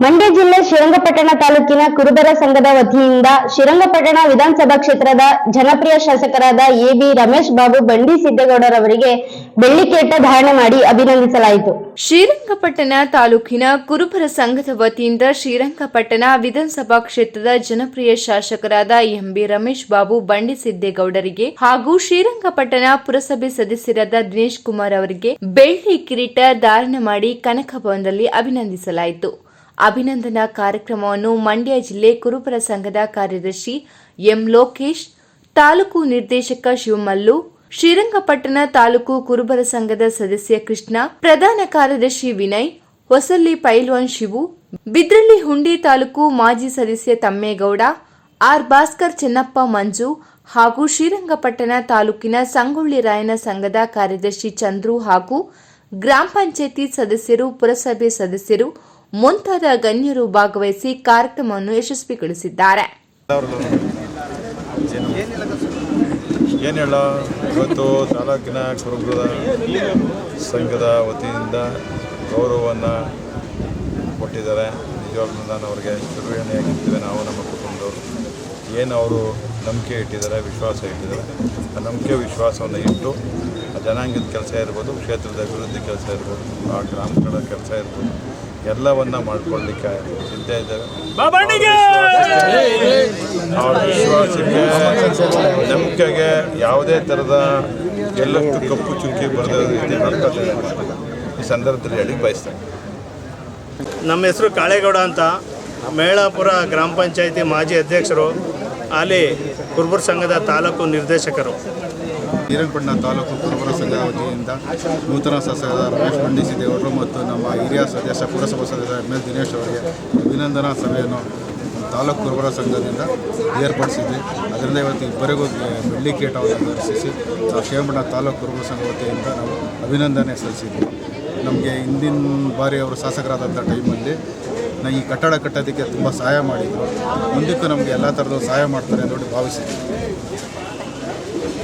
ಮಂಡ್ಯ ಜಿಲ್ಲೆ ಶ್ರೀರಂಗಪಟ್ಟಣ ತಾಲೂಕಿನ ಕುರುಬರ ಸಂಘದ ವತಿಯಿಂದ ಶ್ರೀರಂಗಪಟ್ಟಣ ವಿಧಾನಸಭಾ ಕ್ಷೇತ್ರದ ಜನಪ್ರಿಯ ಶಾಸಕರಾದ ಎ.ಬಿ. ರಮೇಶ್ ಬಾಬು ಬಂಡಿ ಸಿದ್ದೇಗೌಡರವರಿಗೆ ಬೆಳ್ಳಿಕೇಟ ಧಾರಣೆ ಮಾಡಿ ಅಭಿನಂದಿಸಲಾಯಿತು. ಶ್ರೀರಂಗಪಟ್ಟಣ ತಾಲೂಕಿನ ಕುರುಬರ ಸಂಘದ ವತಿಯಿಂದ ಶ್ರೀರಂಗಪಟ್ಟಣ ವಿಧಾನಸಭಾ ಕ್ಷೇತ್ರದ ಜನಪ್ರಿಯ ಶಾಸಕರಾದ ಎಂ.ಬಿ. ರಮೇಶ್ ಬಾಬು ಬಂಡಿ ಸಿದ್ದೇಗೌಡರಿಗೆ ಹಾಗೂ ಶ್ರೀರಂಗಪಟ್ಟಣ ಪುರಸಭೆ ಸದಸ್ಯರಾದ ದಿನೇಶ್ ಕುಮಾರ್ ಅವರಿಗೆ ಬೆಳ್ಳಿ ಕಿರೀಟ ಧಾರಣೆ ಮಾಡಿ ಕನಕ ಭವನದಲ್ಲಿ ಅಭಿನಂದಿಸಲಾಯಿತು. ಅಭಿನಂದನಾ ಕಾರ್ಯಕ್ರಮವನ್ನು ಮಂಡ್ಯ ಜಿಲ್ಲೆ ಕುರುಬರ ಸಂಘದ ಕಾರ್ಯದರ್ಶಿ ಎಂ. ಲೋಕೇಶ್, ತಾಲೂಕು ನಿರ್ದೇಶಕ ಶಿವಮಲ್ಲು, ಶ್ರೀರಂಗಪಟ್ಟಣ ತಾಲೂಕು ಕುರುಬರ ಸಂಘದ ಸದಸ್ಯ ಕೃಷ್ಣ, ಪ್ರಧಾನ ಕಾರ್ಯದರ್ಶಿ ವಿನಯ್, ಹೊಸಳ್ಳಿ ಪೈಲ್ವಾನ್ ಶಿವು, ಬಿದ್ರಳ್ಳಿ ಹುಂಡಿ ತಾಲೂಕು ಮಾಜಿ ಸದಸ್ಯ ತಮ್ಮೇಗೌಡ, ಆರ್. ಭಾಸ್ಕರ್, ಚೆನ್ನಪ್ಪ, ಮಂಜು ಹಾಗೂ ಶ್ರೀರಂಗಪಟ್ಟಣ ತಾಲೂಕಿನ ಸಂಗೊಳ್ಳಿ ರಾಯಣ್ಣ ಸಂಘದ ಕಾರ್ಯದರ್ಶಿ ಚಂದ್ರು ಹಾಗೂ ಗ್ರಾಮ ಪಂಚಾಯಿತಿ ಸದಸ್ಯರು, ಪುರಸಭೆ ಸದಸ್ಯರು ಮುಂತಾದ ಗಣ್ಯರು ಭಾಗವಹಿಸಿ ಕಾರ್ಯಕ್ರಮವನ್ನು ಯಶಸ್ವಿಗೊಳಿಸಿದ್ದಾರೆ. ಇವತ್ತು ತಾಲೂಕಿನ ಕುರುಬರ ಸಂಘದ ವತಿಯಿಂದ ಗೌರವವನ್ನು ಕೊಟ್ಟಿದ್ದಾರೆ. ನಿಜವಾಗ್ಲೂ ನಾನು ಅವರಿಗೆ ಚಿರಋಣಿಯಾಗಿರ್ತೀವಿ. ನಾವು ನಮ್ಮ ಕುಟುಂಬದವರು ಏನು ಅವರು ನಂಬಿಕೆ ಇಟ್ಟಿದ್ದಾರೆ, ವಿಶ್ವಾಸ ಇಟ್ಟಿದ್ದಾರೆ, ಆ ನಂಬಿಕೆ ವಿಶ್ವಾಸವನ್ನು ಇಟ್ಟು ಆ ಜನಾಂಗದ ಕೆಲಸ ಇರ್ಬೋದು, ಕ್ಷೇತ್ರದ ಅಭಿವೃದ್ಧಿ ಕೆಲಸ ಇರ್ಬೋದು, ಆ ಗ್ರಾಮಗಳ ಕೆಲಸ ಇರ್ಬೋದು, ಎಲ್ಲವನ್ನ ಮಾಡ್ಕೊಳ್ಳಿಕ್ಕೆ ಸಿದ್ಧ ಇದ್ದೇವೆ. ಅವ್ರ ವಿಶ್ವಾಸಕ್ಕೆ, ನಂಬಿಕೆಗೆ ಯಾವುದೇ ಥರದ ಎಲ್ಲಷ್ಟು ಕಪ್ಪು ಚುಕ್ಕಿ ಬರೆದ ರೀತಿ ನಡ್ಕೊಳ್ತೇನೆ. ಈ ಸಂದರ್ಭದಲ್ಲಿ ಹೇಳಿ ಬಯಸ್ತೇನೆ. ನಮ್ಮ ಹೆಸರು ಕಾಳೇಗೌಡ ಅಂತ, ಮೇಳಾಪುರ ಗ್ರಾಮ ಪಂಚಾಯಿತಿ ಮಾಜಿ ಅಧ್ಯಕ್ಷರು, ಅಲ್ಲಿ ಕುರುಬರ ಸಂಘದ ತಾಲೂಕು ನಿರ್ದೇಶಕರು. ಶ್ರೀರಂಗಪಟ್ಟಣ ತಾಲೂಕು ಕುರುಬರ ಸಂಘದ ವತಿಯಿಂದ ನೂತನ ಶಾಸಕರಾದ ರಮೇಶ್ ಬಂಡಿ ಸಿದ್ದೇಗೌಡರು ಮತ್ತು ನಮ್ಮ ಹಿರಿಯ ಸದಸ್ಯ ಪುರಸಭಾ ಸದಸ್ಯ ಎಂ. ಎಸ್. ದಿನೇಶ್ ಅವರಿಗೆ ಅಭಿನಂದನಾ ಸಭೆಯನ್ನು ತಾಲೂಕು ಕುರುಬರ ಸಂಘದಿಂದ ಏರ್ಪಡಿಸಿದ್ವಿ. ಅದರಿಂದ ಇವತ್ತು ಇಬ್ಬರಿಗೂ ಬೆಳ್ಳಿ ಕಿರೀಟವನ್ನು ಧರಿಸಿ ಶ್ರೀರಂಗಪಟ್ಟಣ ತಾಲೂಕು ಕುರುಬರ ಸಂಘ ವತಿಯಿಂದ ನಾವು ಅಭಿನಂದನೆ ಸಲ್ಲಿಸಿದ್ವಿ. ನಮಗೆ ಹಿಂದಿನ ಬಾರಿ ಅವರು ಶಾಸಕರಾದಂಥ ಟೈಮಲ್ಲಿ ಈ ಕಟ್ಟಡ ಕಟ್ಟೋದಕ್ಕೆ ತುಂಬ ಸಹಾಯ ಮಾಡಿದರು. ಮುಂದಕ್ಕೂ ನಮಗೆ ಎಲ್ಲ ಥರದ ಸಹಾಯ ಮಾಡ್ತಾರೆ ಅಂತ ಭಾವಿಸಿದ್ವಿ.